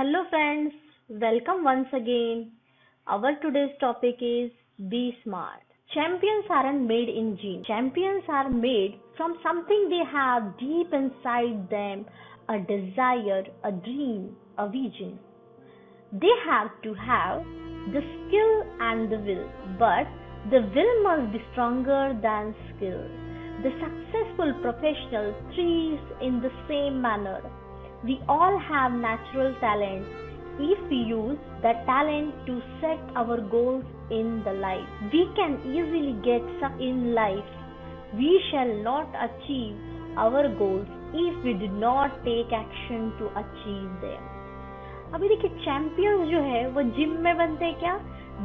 Hello friends, welcome once again. Our today's topic is be smart. Champions aren't made in gym. Champions are made from something they have deep inside them, a desire, a dream, a vision. They have to have the skill and the will, but the will must be stronger than skill. The successful professional thrives in the same manner. We all have natural talent if we use that talent to set our goals in the life. We can easily get stuck in life. We shall not achieve our goals if we do not take action to achieve them. अभी देखिए champions जो है वो gym में बनते हैं क्या?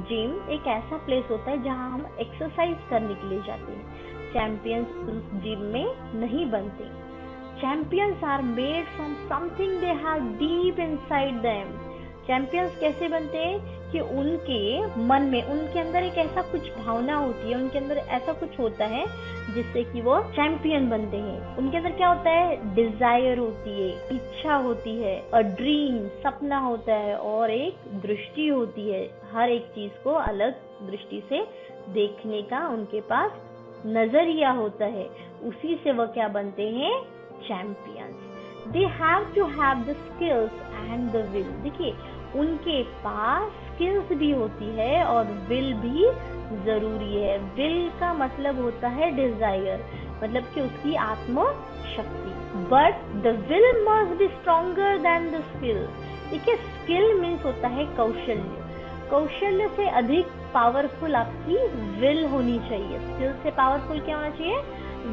Gym एक ऐसा प्लेस होता है जहाँ हम एक्सरसाइज करने के लिए जाते हैं. चैंपियंस उस जिम में नहीं बनते. Champions are made from something they have deep inside them. Champions कैसे बनते हैं कि उनके मन में, उनके अंदर एक ऐसा कुछ भावना होती है, उनके अंदर ऐसा कुछ होता है जिससे कि वो चैंपियन बनते हैं. उनके अंदर क्या होता है? डिजायर होती है, इच्छा होती है, और ड्रीम, सपना होता है, और एक दृष्टि होती है. हर एक चीज को अलग दृष्टि से देखने का उनके पास नजरिया होता है. उसी से वो क्या बनते हैं? Champions. They have to have the skills and the will. देखिए उनके पास स्किल्स भी होती है और विल भी जरूरी है. विल का मतलब होता है डिजायर, मतलब कि उसकी आत्म शक्ति. But the will must be stronger than the skill. देखिए स्किल मीन्स होता है कौशल्य. कौशल्य से अधिक पावरफुल आपकी विल होनी चाहिए. स्किल से पावरफुल क्या होना चाहिए?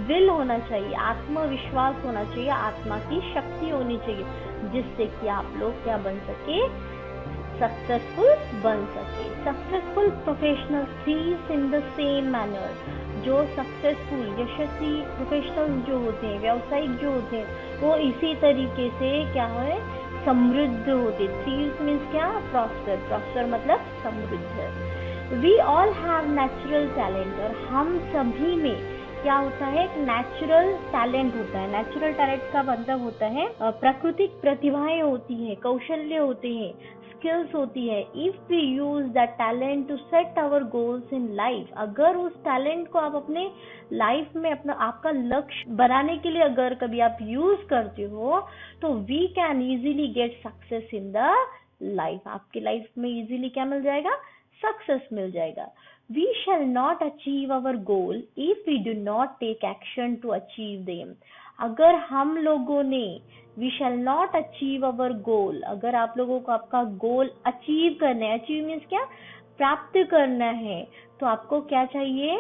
विल होना चाहिए, आत्मविश्वास होना चाहिए, आत्मा की शक्ति होनी चाहिए, जिससे कि आप लोग क्या बन सके? सक्सेसफुल बन सके. Successful professional thrives in the same manner. जो सक्सेसफुल यशस्वी प्रोफेशनल्स जो होते हैं, व्यावसायिक जो होते हैं, वो इसी तरीके से क्या है? समृद्ध होते. थ्रीव्स मीन्स क्या? प्रॉस्पर. प्रॉस्पर मतलब समृद्ध. We all have natural talent. और हम सभी में क्या होता है? एक नेचुरल टैलेंट होता है. नेचुरल टैलेंट का मतलब होता है प्राकृतिक प्रतिभाएं होती है, कौशल्य होते हैं, स्किल्स होती है. If we use that talent to set our goals in life. अगर उस टैलेंट को आप अपने लाइफ में अपना आपका लक्ष्य बनाने के लिए अगर कभी आप यूज करते हो, तो we can easily get success in the life. आपकी लाइफ में इजीली क्या मिल जाएगा? सक्सेस मिल जाएगा. We shall not achieve our goal if we do not take action to achieve them. अगर हम लोगों ने we shall not achieve our goal, अगर आप लोगों को आपका गोल अचीव करना है, अचीव मीन्स क्या? प्राप्त करना है, तो आपको क्या चाहिए?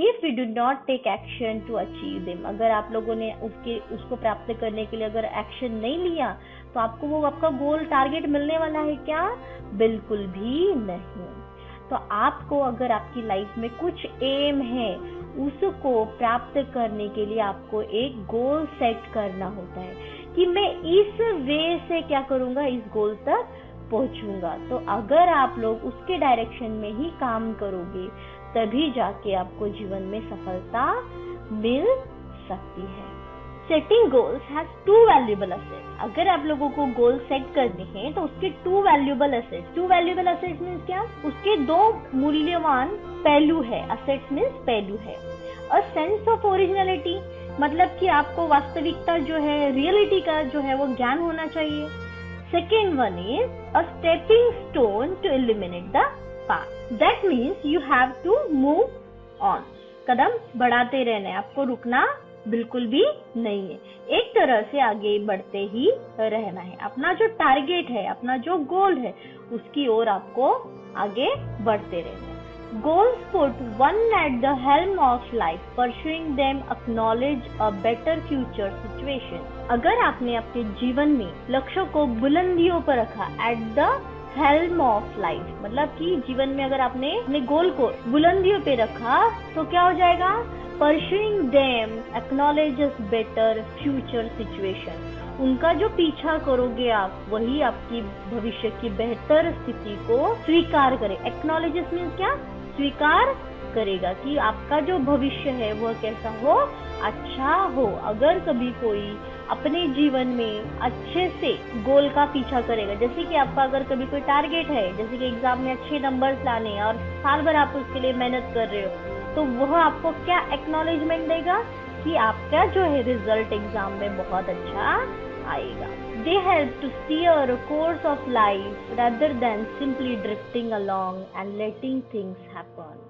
If we do not take action to achieve them, अगर आप लोगों ने उसको प्राप्त करने के लिए अगर एक्शन नहीं लिया, तो आपको वो आपका गोल टारगेट मिलने वाला है क्या? बिल्कुल भी नहीं. तो आपको अगर आपकी लाइफ में कुछ एम है, उसको प्राप्त करने के लिए आपको एक गोल सेट करना होता है कि मैं इस वे से क्या करूंगा? इस गोल तक पहुंचूंगा. तो अगर आप लोग उसके डायरेक्शन में ही काम करोगे, तभी जाके आपको जीवन में सफलता मिल सकती है. Setting goals has two valuable assets. अगर आप लोगों को गोल सेट करने हैं तो उसके two valuable assets. Two valuable assets means क्या? उसके दो मूल्यवान पहलू है. एसेट्स मीन्स पहलू है. अ सेंस ऑफ ओरिजिनलिटी, मतलब कि आपको वास्तविकता जो है, रियलिटी का जो है वो ज्ञान होना चाहिए. Second one is a stepping stone to eliminate the path. That means you have to move on. कदम बढ़ाते रहना है, आपको रुकना बिल्कुल भी नहीं है. एक तरह से आगे बढ़ते ही रहना है. अपना जो टारगेट है, अपना जो गोल है, उसकी ओर आपको आगे बढ़ते रहना है. Goals put one at the helm of life, pursuing them acknowledge a better future situation. अगर आपने अपने जीवन में लक्ष्यों को बुलंदियों पर रखा, at the helm of life मतलब कि जीवन में अगर आपने अपने गोल को बुलंदियों पे रखा, तो क्या हो जाएगा? Pursuing them acknowledges better future situation. उनका जो पीछा करोगे आप, वही आपकी भविष्य की बेहतर स्थिति को स्वीकार करे. Acknowledges means क्या? स्वीकार करेगा कि आपका जो भविष्य है वह कैसा हो? अच्छा हो. अगर कभी कोई अपने जीवन में अच्छे से गोल का पीछा करेगा। जैसे कि आपका अगर कभी कोई टारगेट है, जैसे कि एग्जाम में अच्छे नंबर्स लाने हैं और साल भर आप उसके लिए मेहनत कर रहे हो, तो वह आपको क्या एक्नॉलेजमेंट देगा कि आपका जो है रिजल्ट एग्जाम में बहुत अच्छा आएगा। They help to steer a course of life rather than simply drifting along and letting things happen.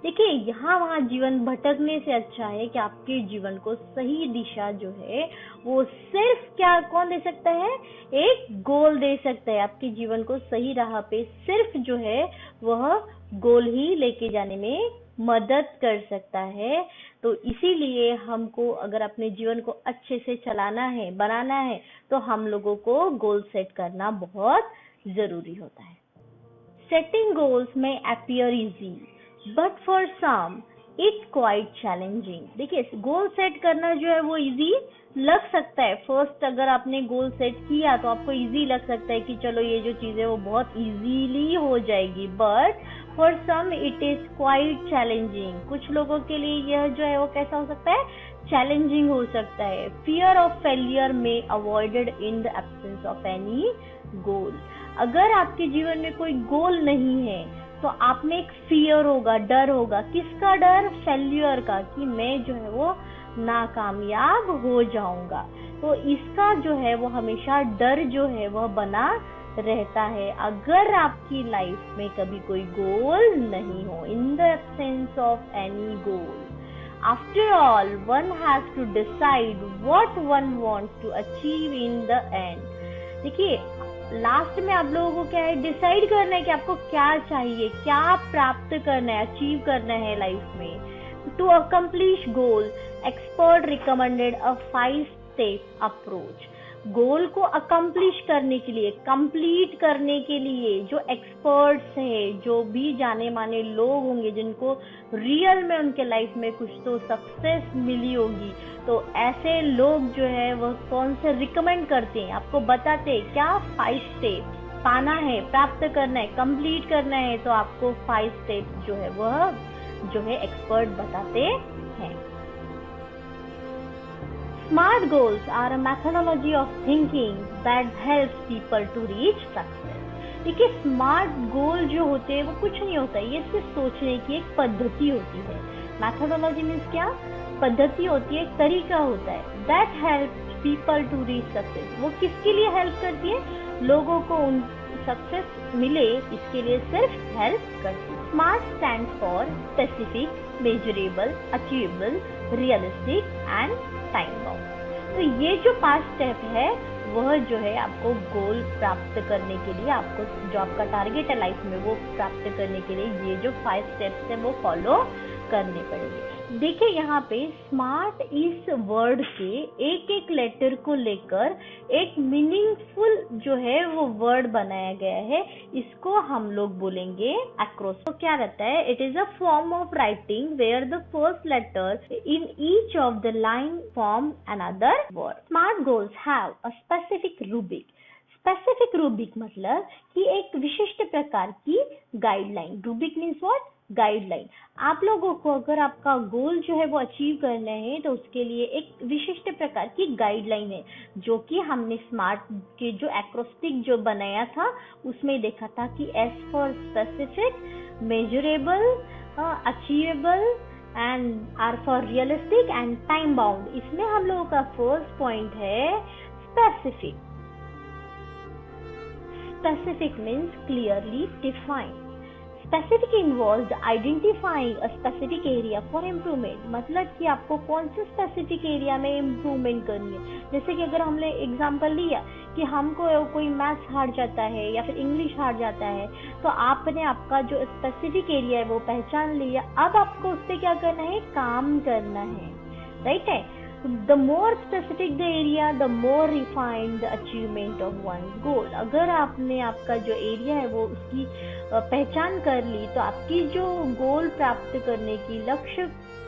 देखिए, यहाँ वहाँ जीवन भटकने से अच्छा है कि आपके जीवन को सही दिशा जो है वो सिर्फ क्या कौन दे सकता है, एक गोल दे सकता है। आपके जीवन को सही राह पे सिर्फ जो है वह गोल ही लेके जाने में मदद कर सकता है। तो इसीलिए हमको अगर अपने जीवन को अच्छे से चलाना है, बनाना है, तो हम लोगों को गोल सेट करना बहुत जरूरी होता है। सेटिंग गोल्स में appear easy but for some it quite challenging. देखिए, गोल सेट करना जो है वो इजी लग सकता है। फर्स्ट अगर आपने गोल सेट किया तो आपको इजी लग सकता है कि चलो ये जो चीज है वो बहुत इजीली हो जाएगी, but for some it is quite challenging. कुछ लोगों के लिए यह जो है वो कैसा हो सकता है, चैलेंजिंग हो सकता है। फियर ऑफ फेलियर में avoided in the absence of any गोल। अगर आपके जीवन में कोई गोल नहीं है तो आप में एक फियर होगा, डर होगा। किसका डर? फेल्यूर का, कि मैं जो है वो नाकामयाब हो जाऊंगा। तो इसका जो है वो हमेशा डर जो है वह बना रहता है अगर आपकी लाइफ में कभी कोई गोल नहीं हो। In the absence of any goal, after all one has to decide what one wants to achieve in the end. देखिए, लास्ट में आप लोगों को क्या है, डिसाइड करना है कि आपको क्या चाहिए, क्या प्राप्त करना है, अचीव करना है लाइफ में। To accomplish goal, expert recommended a 5 step approach. Goal को अकम्प्लिश करने के लिए, कंप्लीट करने के लिए जो एक्सपर्ट्स हैं, जो भी जाने माने लोग होंगे जिनको रियल में उनके लाइफ में कुछ तो सक्सेस मिली होगी, तो ऐसे लोग जो है वह कौन से रिकमेंड करते हैं, आपको बताते हैं क्या 5 स्टेप पाना है, प्राप्त करना है, कंप्लीट करना है, तो आपको 5 स्टेप जो है वह जो है एक्सपर्ट बताते हैं। Smart goals are a methodology of thinking that helps people to reach success. देखिए, स्मार्ट गोल जो होते हैं वो कुछ नहीं होता है, ये सिर्फ सोचने की एक पद्धति होती है। मैथोडोलॉजी मीन्स क्या? पद्धति होती है, एक तरीका होता है। That helps people to reach success. वो किसके लिए हेल्प करती है? लोगों को उन सक्सेस मिले, इसके लिए सिर्फ हेल्प करती है। Smart stand for specific, measurable, achievable, realistic and time bound. तो ये जो 5 स्टेप है वह जो है आपको गोल प्राप्त करने के लिए, आपको जो आपका टारगेट है लाइफ में वो प्राप्त करने के लिए ये जो 5 स्टेप्स है वो फॉलो करने पड़ेंगे। देखिए, यहाँ पे स्मार्ट इस वर्ड के एक एक लेटर को लेकर एक मीनिंगफुल जो है वो वर्ड बनाया गया है, इसको हम लोग बोलेंगे एक्रोस। तो क्या रहता है? It is a form of writing where the first letter in each of the line form another word. Smart goals have a specific rubric. Specific rubric मतलब कि एक विशिष्ट प्रकार की guideline. Rubric means what? Guideline. आप लोगों को अगर आपका गोल जो है वो अचीव करना है तो उसके लिए एक विशिष्ट प्रकार की गाइडलाइन है, जो कि हमने स्मार्ट के जो एक्रोस्टिक जो बनाया था उसमें देखा था कि S for specific, measurable, achievable and R for realistic and time bound. इसमें हम लोगों का फर्स्ट पॉइंट है specific. Specific means clearly defined. Specific involves identifying a specific area for improvement. मतलब कि आपको कौन से स्पेसिफिक एरिया में इम्प्रूवमेंट करनी है। जैसे कि अगर हमने एग्जांपल लिया कि हमको कोई मैथ्स हार जाता है या फिर इंग्लिश हार जाता है, तो आपने आपका जो स्पेसिफिक एरिया है वो पहचान लिया। अब आपको उस पर क्या करना है? काम करना है, राइट है। The more specific the area, the more refined the achievement of one's goal. अगर आपने आपका जो एरिया है वो उसकी पहचान कर ली तो आपकी जो गोल प्राप्त करने की, लक्ष्य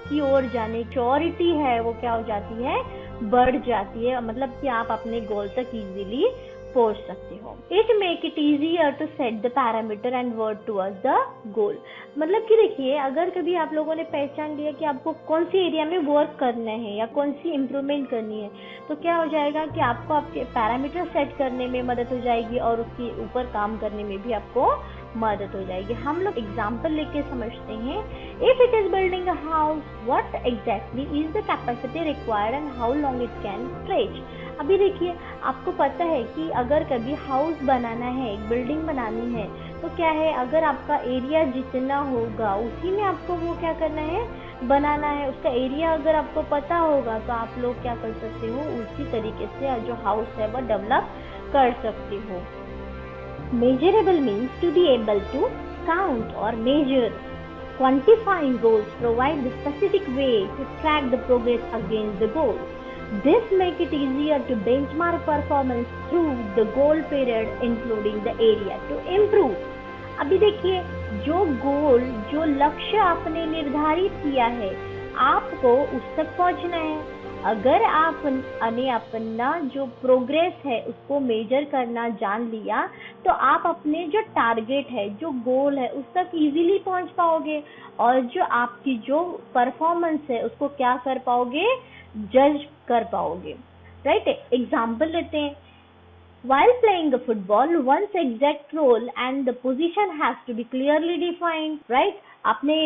की ओर जाने की श्योरिटी है वो क्या हो जाती है? बढ़ जाती है। मतलब कि आप अपने गोल तक इजीली पहुंच सकते हो। It make it easier to set the parameter and work towards the goal. मतलब कि देखिए, अगर कभी आप लोगों ने पहचान लिया कि आपको कौन सी एरिया में वर्क करना है या कौन सी इम्प्रूवमेंट करनी है, तो क्या हो जाएगा कि आपको आपके पैरामीटर सेट करने में मदद हो जाएगी और उसके ऊपर काम करने में भी आपको मदद हो जाएगी। हम लोग एग्जाम्पल लेके समझते हैं। If it is building a house, what exactly is the capacity required and how long it can stretch. अभी देखिए, आपको पता है कि अगर कभी हाउस बनाना है, एक बिल्डिंग बनानी है, तो क्या है, अगर आपका एरिया जितना होगा उसी में आपको वो क्या करना है, बनाना है। उसका एरिया अगर आपको पता होगा तो आप लोग क्या कर सकते हो, उसी तरीके से जो हाउस है वो डेवलप कर सकते हो। Measurable means to be able to count or measure. Quantifying goals provide the specific way to track the progress against the goal. This make it easier to benchmark performance through the goal period, including the area to improve. अभी देखिए, जो गोल, जो लक्ष्य आपने निर्धारित किया है, आपको उस तक पहुंचना है। अगर आपने अपना जो प्रोग्रेस है उसको मेजर करना जान लिया, तो आप अपने जो टारगेट है, जो गोल है, उस तक इजीली पहुंच पाओगे और जो आपकी जो परफॉर्मेंस है उसको क्या कर पाओगे, जज कर पाओगे। राइट, एग्जाम्पल लेते हैं। While playing the football, one's exact role and the position has to be clearly defined, right? आपने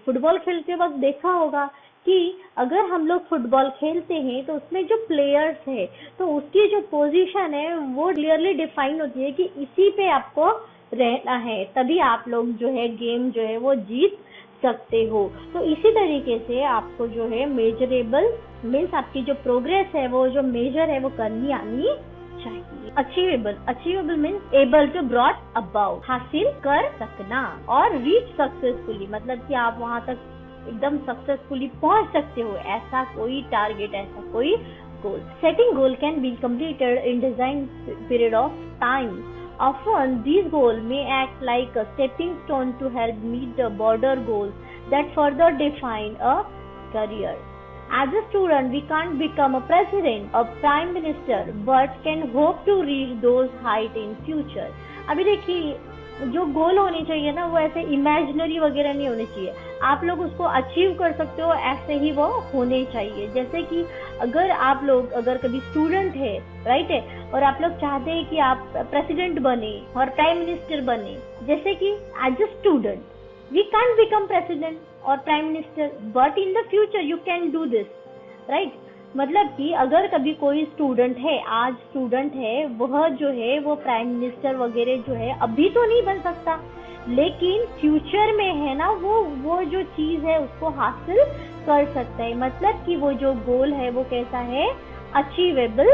फुटबॉल खेलते वक्त देखा होगा कि अगर हम लोग फुटबॉल खेलते हैं तो उसमें जो प्लेयर्स है तो उसकी जो पोजीशन है वो क्लियरली डिफाइन होती है कि इसी पे आपको रहना है, तभी आप लोग जो है गेम जो है वो जीत सकते हो। तो इसी तरीके से आपको जो है मेजरेबल मीन्स आपकी जो प्रोग्रेस है वो जो मेजर है वो करनी आनी चाहिए। Achievable means able to brought about, हासिल कर सकना, और रीच सक्सेसफुली मतलब कि आप वहां तक एकदम सक्सेसफुली पहुंच सकते हो, ऐसा कोई टारगेट, ऐसा कोई goal. Setting goal can be completed in design period of time. Often these goals may act like a stepping stone to help meet the broader goals that further define a career. As a student, we can't become a president or prime minister, but can hope to reach those heights in future. अभी देखिए, जो गोल होनी चाहिए ना वो ऐसे imaginary वगैरह नहीं होनी चाहिए, आप लोग उसको अचीव कर सकते हो, ऐसे ही वो होने चाहिए। जैसे कि अगर कभी स्टूडेंट है, राइट है, और आप लोग चाहते हैं कि आप प्रेसिडेंट बने और प्राइम मिनिस्टर बने, जैसे कि as a student we can become president और prime minister, but in the future you can do this, right. मतलब कि अगर कभी कोई स्टूडेंट है, आज स्टूडेंट है, वह जो है वो प्राइम मिनिस्टर वगैरह जो है अभी तो नहीं बन सकता, लेकिन फ्यूचर में है ना वो जो चीज है उसको हासिल कर सकता है। मतलब कि वो जो गोल है वो कैसा है, अचीवेबल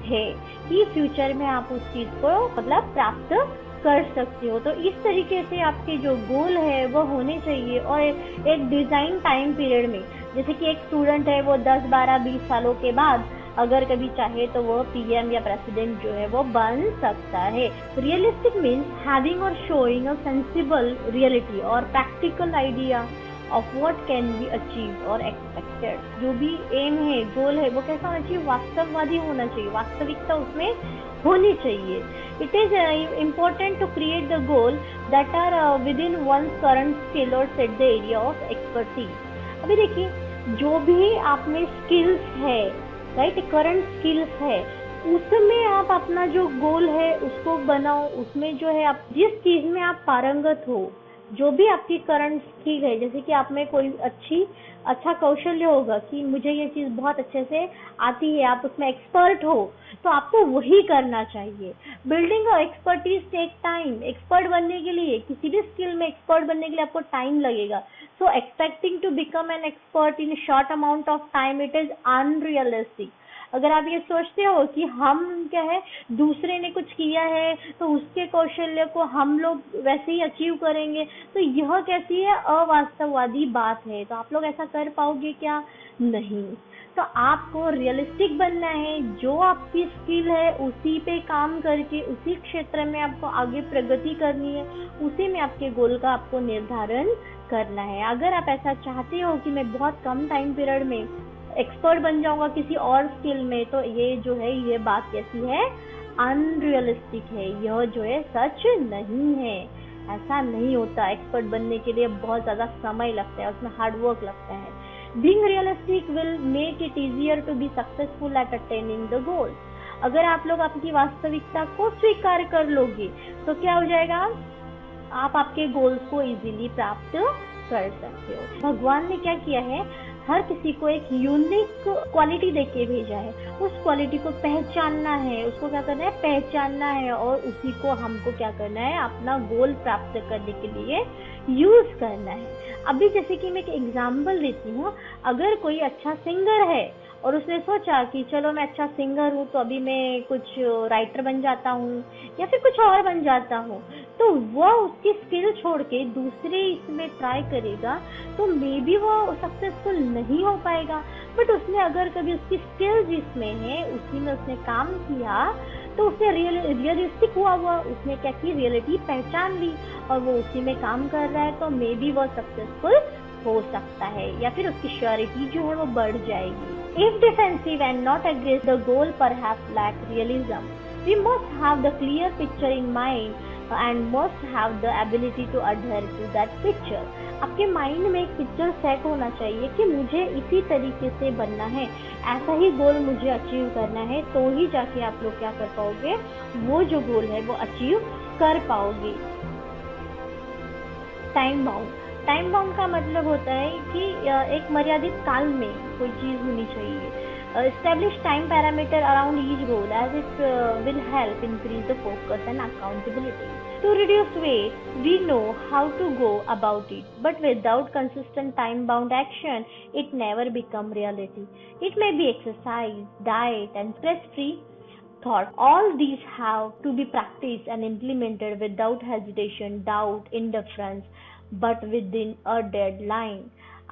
है, कि फ्यूचर में आप उस चीज को मतलब प्राप्त कर सकते हो। तो इस तरीके से आपके जो गोल है वो होने चाहिए, और एक डिजाइन टाइम पीरियड में, जैसे कि एक स्टूडेंट है वो 10, 12, 20 सालों के बाद अगर कभी चाहे तो वो पीएम या प्रेसिडेंट जो है वो बन सकता है। रियलिस्टिक मीन्स हैविंग और शोइंग अ सेंसिबल रियलिटी और practical idea of what can be achieve और एक्सपेक्टेड। जो भी एम है, गोल है, वो कैसा होना चाहिए, वास्तववादी होना चाहिए, वास्तविकता उसमें होनी चाहिए। It is important to create the goal that are within one's current skill or set the area of expertise. अभी देखिए, जो भी आप में स्किल्स है, राइट, करंट स्किल्स है, उसमें आप अपना जो गोल है उसको बनाओ। उसमें जो है आप जिस चीज में आप पारंगत हो, जो भी आपकी करंट स्किल है, जैसे कि आप में कोई अच्छा कौशल्य होगा कि मुझे ये चीज बहुत अच्छे से आती है, आप उसमें एक्सपर्ट हो, तो आपको वही करना चाहिए। Building expertise take time. Expert बनने के लिए, किसी भी स्किल में एक्सपर्ट बनने के लिए आपको टाइम लगेगा। So expecting to become an expert in short amount of time, it is unrealistic. अगर आप ये सोचते हो कि हम क्या है, दूसरे ने कुछ किया है तो उसके कौशल्य को हम लोग वैसे ही अचीव करेंगे, तो यह कैसी है, अवास्तववादी बात है। तो आप लोग ऐसा कर पाओगे क्या? नहीं। तो आपको रियलिस्टिक बनना है, जो आपकी स्किल है उसी पे काम करके उसी क्षेत्र में आपको आगे प्रगति करनी है, उसी में आपके गोल का आपको निर्धारण करना है। अगर आप ऐसा चाहते हो कि मैं बहुत कम टाइम पीरियड में एक्सपर्ट बन जाऊंगा किसी और स्किल में, तो ये जो है ये बात कैसी है, अनरियलिस्टिक है, यह जो है सच नहीं है। ऐसा नहीं होता। एक्सपर्ट बनने के लिए बहुत ज्यादा समय लगता है, उसमें हार्ड वर्क लगता है। Being realistic will make it easier to be successful at attaining the goal. अगर आप लोग अपनी वास्तविकता को स्वीकार कर लोगे तो क्या हो जाएगा, आप आपके गोल्स को इजीली प्राप्त कर सकते हो। भगवान ने क्या किया है, हर किसी को एक यूनिक क्वालिटी देके भेजा है। उस क्वालिटी को पहचानना है, उसको क्या करना है, पहचानना है, और उसी को हमको क्या करना है, अपना गोल प्राप्त करने के लिए यूज करना है। अभी जैसे कि मैं एक एग्जांपल देती हूँ, अगर कोई अच्छा सिंगर है और उसने सोचा कि चलो मैं अच्छा सिंगर हूँ तो अभी मैं कुछ राइटर बन जाता हूँ या फिर कुछ और बन जाता हूँ, तो वह उसकी स्किल छोड़ के दूसरे इसमें ट्राई करेगा तो मे बी वो सक्सेसफुल नहीं हो पाएगा। बट उसने अगर कभी उसकी स्किल जिसमें है उसी में उसने काम किया तो उसने रियलिस्टिक हुआ, उसने क्या की, रियलिटी पहचान ली और वो उसी में काम कर रहा है, तो मे बी वो सक्सेसफुल हो सकता है या फिर उसकी श्योरिटी जो है वो बढ़ जाएगी। If defensive and not aggressive, the goal perhaps lack realism. We must have the clear picture in mind and must have the ability to adhere to that picture. आपके माइंड में एक पिक्चर सेट होना चाहिए कि मुझे इसी तरीके से बनना है, ऐसा ही गोल मुझे अचीव करना है, तो ही जाके आप लोग क्या कर पाओगे, वो जो गोल है वो अचीव कर पाओगे। टाइम बाउंड का मतलब होता है कि एक मर्यादित काल में कोई चीज होनी चाहिए। Establish time parameter around each goal as it will help increase the focus and accountability. To reduce weight, we know how to go about it, but without consistent time-bound action, it never become reality. It may be exercise, diet, and stress-free thought. All these have to be practiced and implemented without hesitation, doubt, indifference, but within a deadline.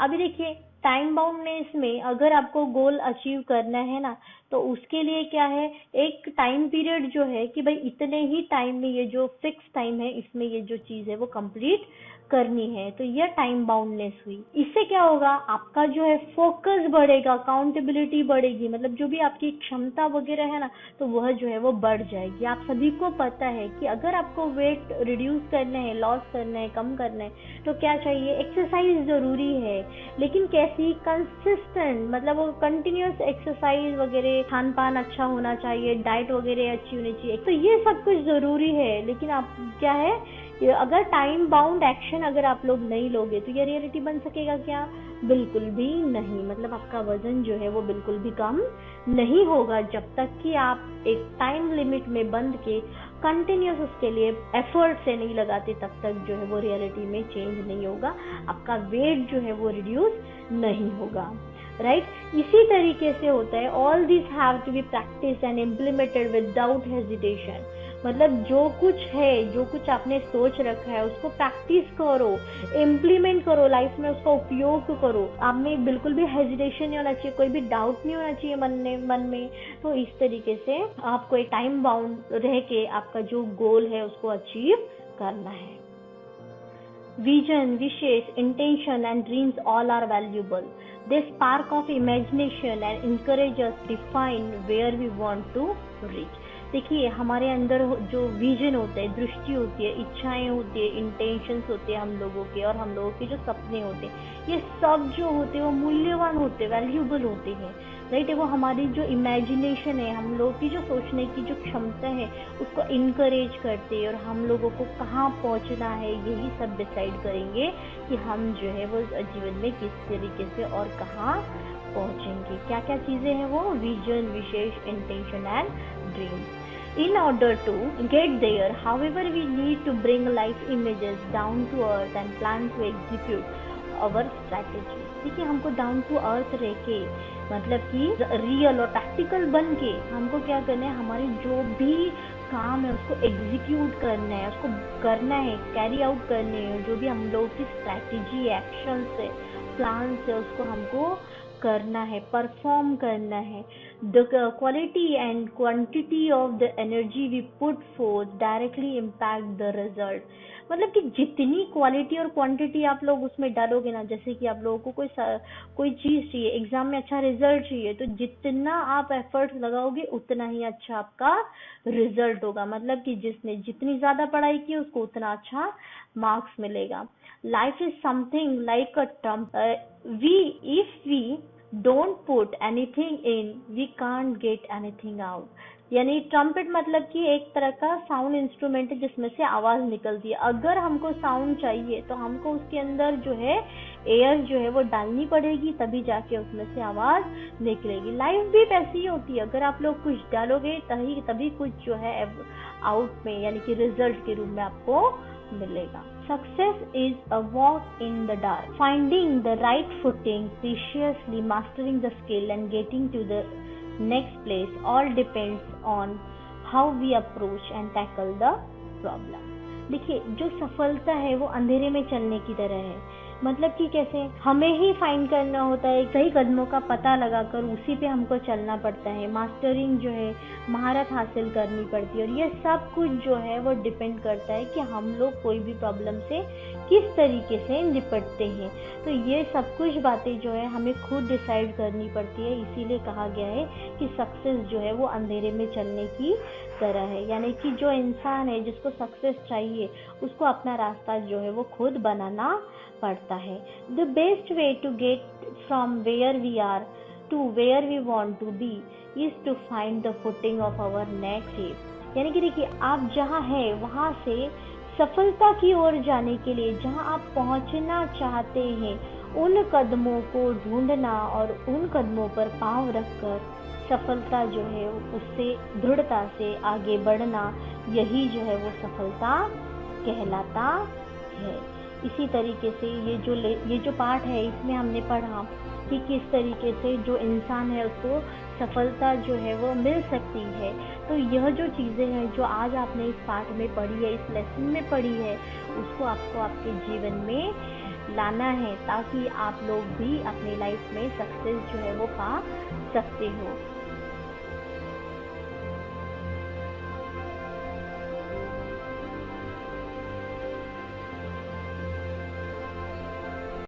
अभी देखिए, time boundness में अगर आपको goal achieve करना है ना, तो उसके लिए क्या है, एक टाइम पीरियड जो है कि भाई इतने ही टाइम में ये जो फिक्स टाइम है इसमें ये जो चीज है वो कंप्लीट करनी है, तो ये टाइम बाउंडनेस हुई। इससे क्या होगा, आपका जो है फोकस बढ़ेगा, अकाउंटेबिलिटी बढ़ेगी, मतलब जो भी आपकी क्षमता वगैरह है ना, तो वह जो है वो बढ़ जाएगी। आप सभी को पता है कि अगर आपको वेट रिड्यूस करना है, लॉस करना है, कम करना है, तो क्या चाहिए, एक्सरसाइज जरूरी है। लेकिन कैसी, कंसिस्टेंट, मतलब वो कंटिन्यूस एक्सरसाइज वगैरह, खान पान अच्छा होना चाहिए, डाइट वगैरह अच्छी होनी चाहिए, तो ये सब कुछ जरूरी है। लेकिन आप क्या है, अगर टाइम बाउंड एक्शन अगर आप लोग नहीं लोगे तो ये रियलिटी बन सकेगा क्या, बिल्कुल भी नहीं। मतलब आपका वजन जो है वो बिल्कुल भी कम नहीं होगा जब तक कि आप एक टाइम लिमिट में बंद के कंटिन्यूस उसके लिए एफर्ट से नहीं लगाते, तब तक जो है वो रियलिटी में चेंज नहीं होगा, आपका वेट जो है वो रिड्यूस नहीं होगा। राइट, इसी तरीके से होता है, all this have to be practice and implemented without hesitation. मतलब जो कुछ है, जो कुछ आपने सोच रखा है उसको प्रैक्टिस करो, इम्प्लीमेंट करो, लाइफ में उसका उपयोग करो। आप में बिल्कुल भी हेजिटेशन नहीं होना चाहिए, कोई भी डाउट नहीं होना चाहिए मन में। तो इस तरीके से आपको एक टाइम बाउंड रह के आपका जो गोल है उसको अचीव करना है। Vision, wishes, intention and dreams all are valuable. They spark of imagination and encourage us to define where we want to reach. देखिए, हमारे अंदर जो विजन होते हैं, दृष्टि होती है, इच्छाएं होती है, इंटेंशंस होते हैं हम लोगों के, और हम लोगों के जो सपने होते हैं, ये सब जो होते हैं वो मूल्यवान होते हैं, वैल्यूएबल होते हैं। राइट, वो हमारी जो इमेजिनेशन है, हम लोगों की जो सोचने की जो क्षमता है उसको इनकरेज करते हैं, और हम लोगों को कहाँ पहुँचना है यही सब डिसाइड करेंगे कि हम जो है वो जीवन में किस तरीके से और कहाँ पहुँचेंगे। क्या क्या चीज़ें हैं वो, विजन, विशेष, intention and dream. In order to get there, however, we need to bring life images down to earth and plan to execute our strategy. ठीक है, हमको डाउन टू अर्थ रह के, मतलब कि रियल और प्रैक्टिकल बन के हमको क्या करना है, हमारे जो भी काम है उसको एग्जीक्यूट करना है, उसको करना है, कैरी आउट करने है, जो भी हम लोग की स्ट्रैटेजी, एक्शंस है, प्लान है, उसको हमको करना है, परफॉर्म करना है। The quality and quantity of the energy we put forth directly impact the result. मतलब कि जितनी क्वालिटी और क्वांटिटी आप लोग उसमें डालोगे ना, जैसे कि आप लोगों को कोई चीज चाहिए, एग्जाम में अच्छा रिजल्ट चाहिए, तो जितना आप एफर्ट लगाओगे उतना ही अच्छा आपका रिजल्ट होगा। मतलब कि जिसने जितनी ज्यादा पढ़ाई की उसको उतना अच्छा मार्क्स मिलेगा। Life is something like a trump, we if we don't put anything in we can't get anything out. यानी ट्रम्पेट मतलब कि एक तरह का साउंड इंस्ट्रूमेंट है जिसमें से आवाज निकलती है। अगर हमको साउंड चाहिए तो हमको उसके अंदर जो है एयर जो है वो डालनी पड़ेगी, तभी जाके उसमें से आवाज निकलेगी। लाइफ भी वैसी ही होती है, अगर आप लोग कुछ डालोगे तभी कुछ जो है आउट में यानी कि रिजल्ट के रूप में आपको मिलेगा। Success is a walk in the dark, finding the right footing, preciously mastering the skill and getting to the next place. All depends on how we approach and tackle the problem. देखिए, जो सफलता है वो अंधेरे में चलने की तरह है। मतलब कि कैसे, हमें ही फाइंड करना होता है, सही कदमों का पता लगाकर उसी पे हमको चलना पड़ता है। मास्टरिंग जो है, महारत हासिल करनी पड़ती है, और ये सब कुछ जो है वो डिपेंड करता है कि हम लोग कोई भी प्रॉब्लम से किस तरीके से निपटते हैं। तो ये सब कुछ बातें जो है हमें खुद डिसाइड करनी पड़ती है। इसीलिए कहा गया है कि सक्सेस जो है वो अंधेरे में चलने की तरह है। यानी कि जो इंसान है जिसको सक्सेस चाहिए उसको अपना रास्ता जो है वो खुद बनाना पड़ता है। The best way to get from where we are to where we want to be is to find the footing of our next step. यानी कि देखिए, आप जहाँ हैं वहाँ से सफलता की ओर जाने के लिए, जहाँ आप पहुँचना चाहते हैं, उन कदमों को ढूंढना और उन कदमों पर पांव रखकर सफलता जो है उससे दृढ़ता से आगे बढ़ना, यही जो है वो सफलता कहलाता है। इसी तरीके से ये जो पाठ है इसमें हमने पढ़ा कि किस तरीके से जो इंसान है उसको सफलता जो है वो मिल सकती है। तो यह जो चीज़ें हैं जो आज आपने इस पाठ में पढ़ी है, इस लेसन में पढ़ी है, उसको आपको आपके जीवन में लाना है ताकि आप लोग भी अपनी लाइफ में सक्सेस जो है वो पा सकते हो।